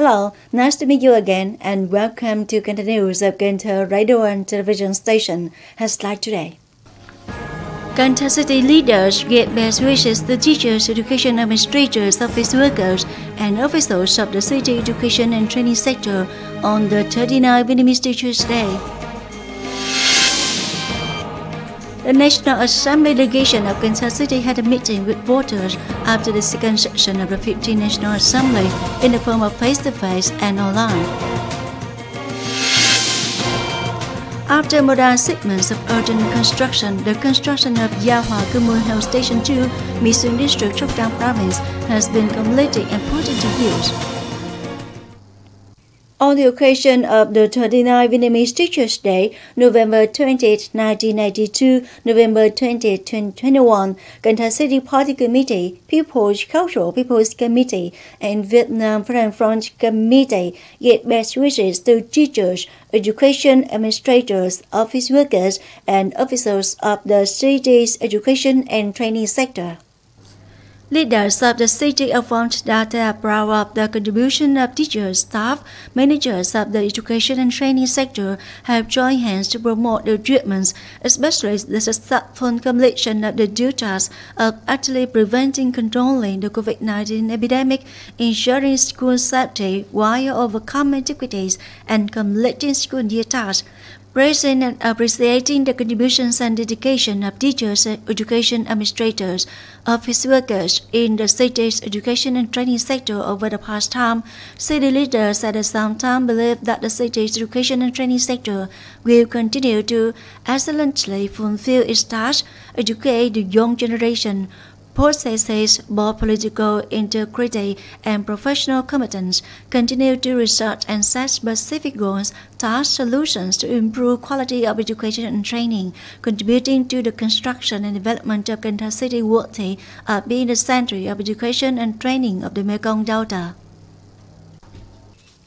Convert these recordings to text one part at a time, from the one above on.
Hello, nice to meet you again and welcome to Kênh News of Cần Thơ Radio and Television Station. Headline today. Cần Thơ City leaders give best wishes to teachers, education administrators, office workers, and officials of the city education and training sector on the 39th Vietnamese Teachers Day. The National Assembly delegation of Cần Thơ City had a meeting with voters after the second session of the 15th National Assembly in the form of face-to-face and online. After modern segments of urgent construction, the construction of Gia Hòa Communal Health Station 2, Mission District, Sóc Trăng Province has been completed and put into use. On the occasion of the 39th Vietnamese Teachers Day, November 20, 1992, November 20, 2021, Cần Thơ City Party Committee, People's Cultural People's Committee, and Vietnam Foreign Front Committee gave best wishes to teachers, education administrators, office workers, and officers of the city's education and training sector. Leaders of the city affirmed that they are proud of the contribution of teachers, staff, managers of the education and training sector have joined hands to promote the achievements, especially the successful completion of the due task of actively preventing, controlling the COVID-19 epidemic, ensuring school safety while overcoming difficulties and completing school year tasks. Praising and appreciating the contributions and dedication of teachers, education administrators, office workers in the city's education and training sector over the past time, city leaders at the same time believe that the city's education and training sector will continue to excellently fulfill its task, educate the young generation, possesses both political integrity and professional competence, continue to research and set specific goals, task solutions to improve quality of education and training, contributing to the construction and development of Cần Thơ City worthy of being the center of education and training of the Mekong Delta.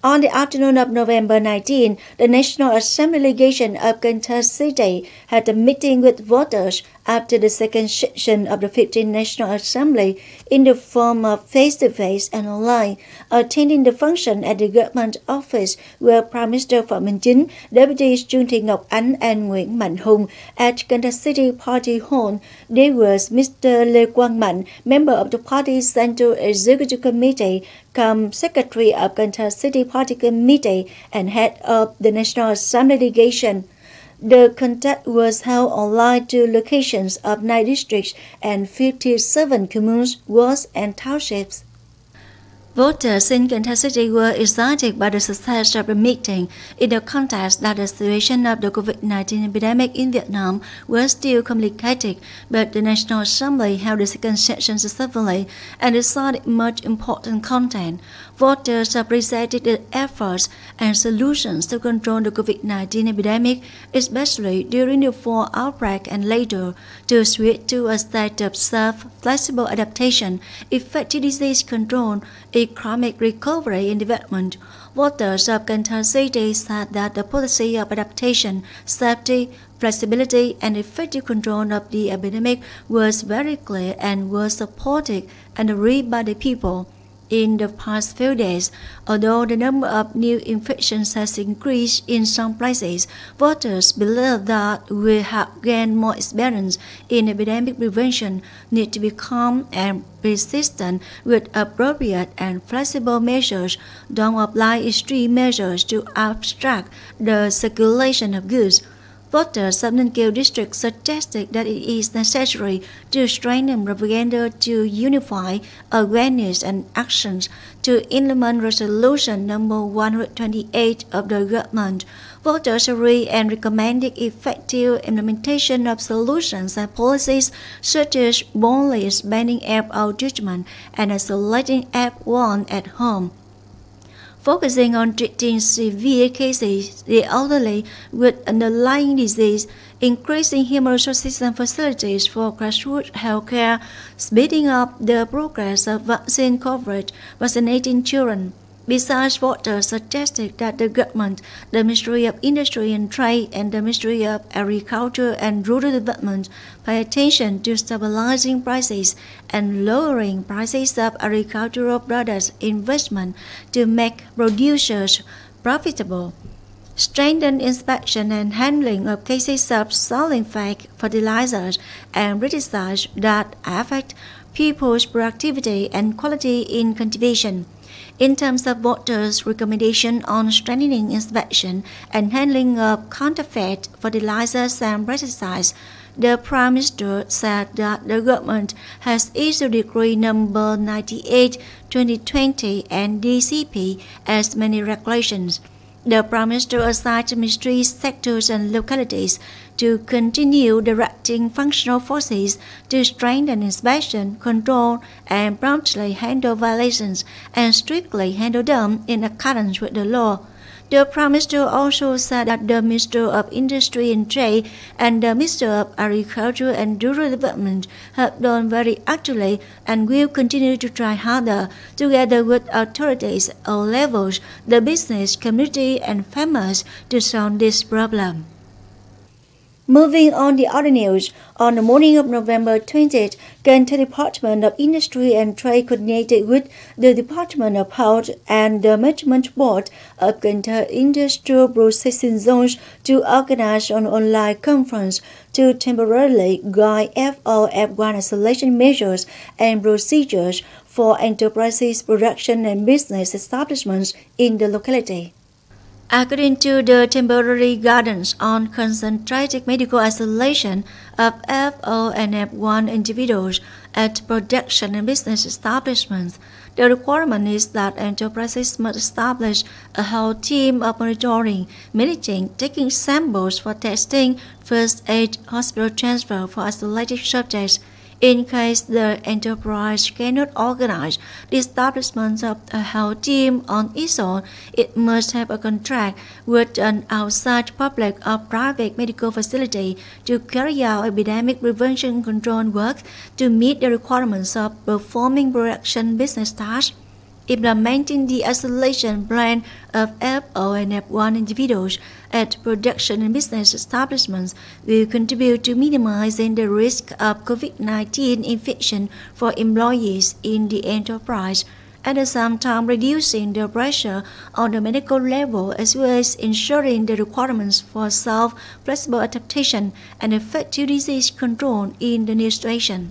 On the afternoon of November 19, the National Assembly delegation of Cần Thơ City had a meeting with voters after the second session of the 15th National Assembly in the form of face-to-face and online. Attending the function at the government office were Prime Minister Phạm Minh Chính, Deputies Trương Thị Ngọc Ánh and Nguyễn Mạnh Hùng. At Cần Thơ City Party Hall, there was Mr. Lê Quang Mạnh, member of the party's Central Executive Committee, Secretary of Cần Thơ City Party Committee and head of the National Assembly delegation. The contact was held online to locations of 9 districts and 57 communes, wards, and townships. Voters in Cần Thơ City were excited by the success of the meeting in the context that the situation of the COVID-19 epidemic in Vietnam was still complicated, but the National Assembly held the second session successfully and decided much important content. Voters appreciated the efforts and solutions to control the COVID-19 epidemic, especially during the fall outbreak and later, to switch to a state of safe, flexible adaptation, effective disease control, economic recovery and development. Voters of Cần Thơ City said that the policy of adaptation, safety, flexibility, and effective control of the epidemic was very clear and was supported and agreed by the people. In the past few days, although the number of new infections has increased in some places, voters believe that we have gained more experience in epidemic prevention, need to be calm and persistent with appropriate and flexible measures, don't apply extreme measures to obstruct the circulation of goods. Voters of Ninh Kiều district suggested that it is necessary to strengthen propaganda to unify awareness and actions to implement Resolution number 128 of the government. Voters agree and recommended effective implementation of solutions and policies such as boldly expanding app outreachment and isolating app one at home, focusing on treating severe cases, the elderly with underlying disease, increasing human resources and facilities for grassroots healthcare, speeding up the progress of vaccine coverage, vaccinating children. Besides, voters suggested that the government, the Ministry of Industry and Trade, and the Ministry of Agriculture and Rural Development pay attention to stabilizing prices and lowering prices of agricultural products investment to make producers profitable. Strengthen inspection and handling of cases of selling fake fertilizers and pesticides that affect people's productivity and quality in cultivation. In terms of voters' recommendation on strengthening inspection and handling of counterfeit fertilizers and pesticides, the Prime Minister said that the government has issued Decree number 98/2020 and DCP as many regulations. The Prime Minister assigned ministries, sectors and localities to continue directing functional forces to strengthen inspection, control and promptly handle violations and strictly handle them in accordance with the law. The Prime Minister also said that the Minister of Industry and Trade and the Minister of Agriculture and Rural Development have done very actively and will continue to try harder, together with authorities at all levels, the business community and farmers, to solve this problem. Moving on the other news, on the morning of November 20th, Kênh Department of Industry and Trade coordinated with the Department of Health and the Management Board of Cần Thơ Industrial Processing Zones to organize an online conference to temporarily guide FOF1 isolation measures and procedures for enterprises, production and business establishments in the locality. According to the temporary guidance on concentrated medical isolation of FO and F1 individuals at production and business establishments, the requirement is that enterprises must establish a whole team of monitoring, managing, taking samples for testing, first aid, hospital transfer for isolated subjects. In case the enterprise cannot organize the establishment of a health team on its own, it must have a contract with an outside public or private medical facility to carry out epidemic prevention control work to meet the requirements of performing production business tasks. Implementing the isolation plan of FO and F1 individuals at production and business establishments will contribute to minimizing the risk of COVID-19 infection for employees in the enterprise, at the same time reducing the pressure on the medical level as well as ensuring the requirements for self-flexible adaptation and effective disease control in the new situation.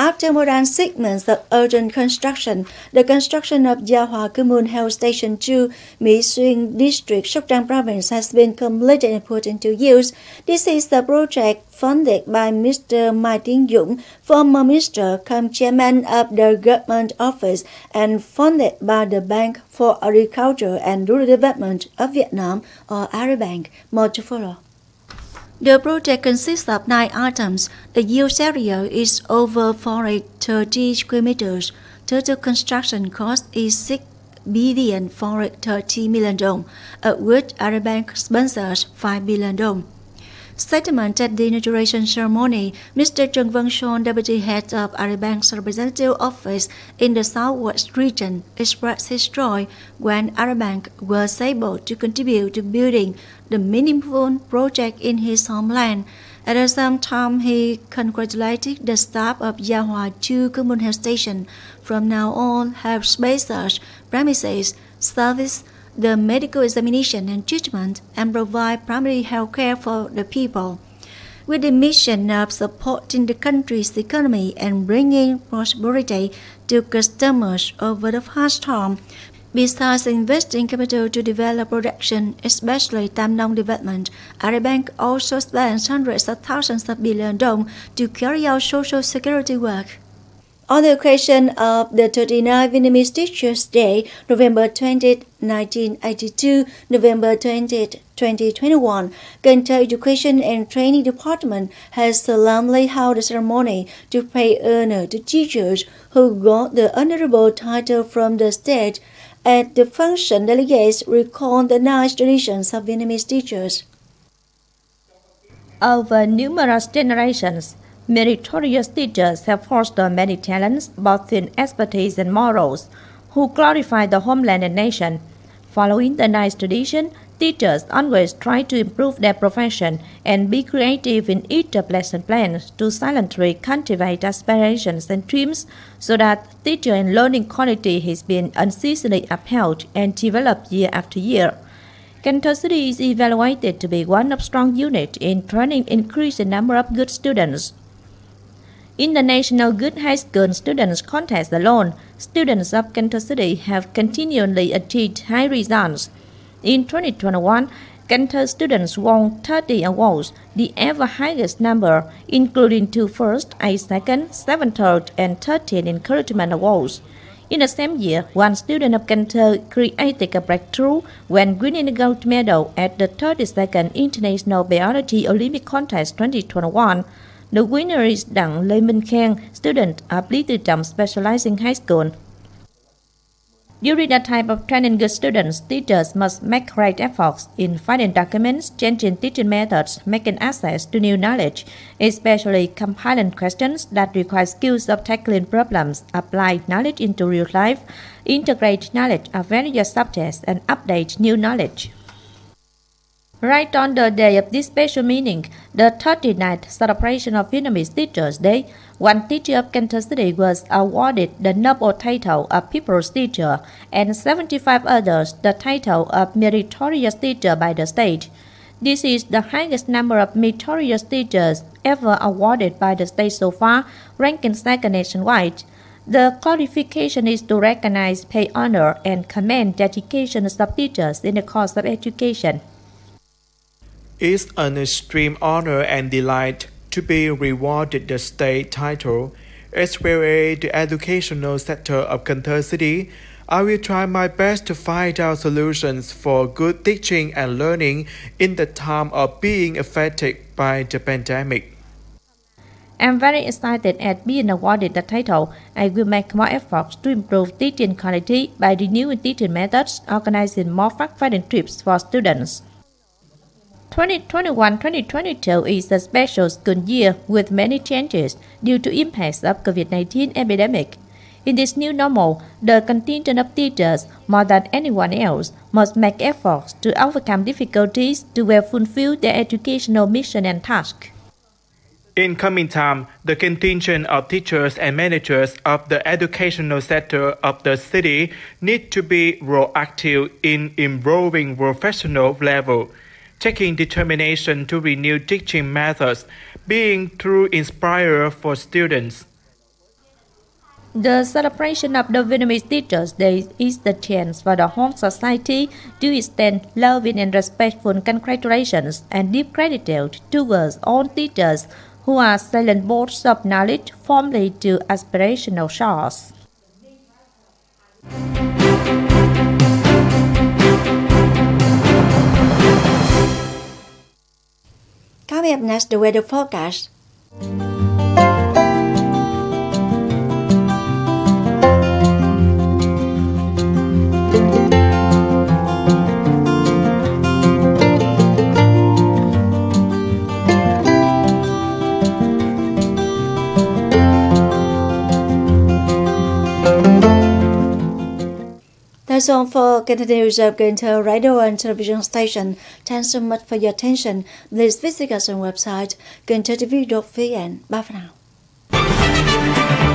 After more than 6 months of urgent construction, the construction of Gia Hòa Communal Health Station 2, Mỹ Xuyên District, Sóc Trăng Province has been completed and put into use. This is the project funded by Mr. Mai Tiến Dũng, former minister, cum chairman of the government office, and funded by the Bank for Agriculture and Rural Development of Vietnam, or Agribank. More to follow. The project consists of 9 items. The use area is over 430 square meters. Total construction cost is 6.430 billion, of which Agribank sponsors 5 billion. Statement at the inauguration ceremony, Mr. Trần Văn Son, Deputy Head of Agribank's representative office in the Southwest region, expressed his joy when Agribank was able to contribute to building the meaningful project in his homeland. At the same time, he congratulated the staff of Gia Hòa 2 Communal Health Station. From now on, have spacious premises, service, the medical examination and treatment, and provide primary health care for the people. With the mission of supporting the country's economy and bringing prosperity to customers over the past time, besides investing capital to develop production, especially Tam Nông development, Agribank also spends hundreds of thousands of billion dong to carry out social security work. On the occasion of the 39th Vietnamese Teachers Day, November 20, 1982, November 20, 2021, Cần Thơ Education and Training Department has solemnly held a ceremony to pay honor to teachers who got the honorable title from the state. At the function, delegates recalled the nice traditions of Vietnamese teachers. Over numerous generations, meritorious teachers have fostered many talents, both in expertise and morals, who glorify the homeland and nation. Following the nice tradition, teachers always try to improve their profession and be creative in each lesson plans to silently cultivate aspirations and dreams so that teacher and learning quality has been unceasingly upheld and developed year after year. Cần Thơ City is evaluated to be one of strong unit in training increasing number of good students. In the National Good High School Students Contest alone, students of Cần Thơ City have continually achieved high results. In 2021, Cần Thơ students won 30 awards, the ever highest number, including 2 first, 8 second, 7 third, and 13 encouragement awards. In the same year, one student of Cần Thơ created a breakthrough when winning the gold medal at the 32nd International Biology Olympic Contest 2021. The winner is Đặng Lê Minh Khang, student of Lý Tư Trọng Specializing High School. During that type of training good students, teachers must make great efforts in finding documents, changing teaching methods, making access to new knowledge, especially compiling questions that require skills of tackling problems, apply knowledge into real life, integrate knowledge of various subjects, and update new knowledge. Right on the day of this special meeting, the 39th celebration of Vietnamese Teachers Day, one teacher of Cần Thơ City was awarded the noble title of People's Teacher and 75 others the title of Meritorious Teacher by the state. This is the highest number of meritorious teachers ever awarded by the state so far, ranking second nationwide. The qualification is to recognize, pay honor, and commend dedications of teachers in the course of education. It's an extreme honor and delight to be rewarded the state title. As well as the educational sector of Cần Thơ City, I will try my best to find out solutions for good teaching and learning in the time of being affected by the pandemic. I'm very excited at being awarded the title. I will make more efforts to improve teaching quality by renewing teaching methods, organizing more fact-finding trips for students. 2021-2022 is a special school year with many changes due to impacts of COVID-19 epidemic. In this new normal, the contingent of teachers, more than anyone else, must make efforts to overcome difficulties to well fulfill their educational mission and task. In coming time, the contingent of teachers and managers of the educational sector of the city need to be proactive in improving professional level, taking determination to renew teaching methods, being true inspirer for students. The celebration of the Vietnamese Teachers Day is the chance for the whole society to extend loving and respectful congratulations and deep gratitude towards all teachers who are silent bolts of knowledge firmly to aspirational shores. Coming up next, the weather forecast. That's all for Kênh News of Cần Thơ radio and television station. Thanks so much for your attention. Please visit us on website canthotv.vn. Bye for now.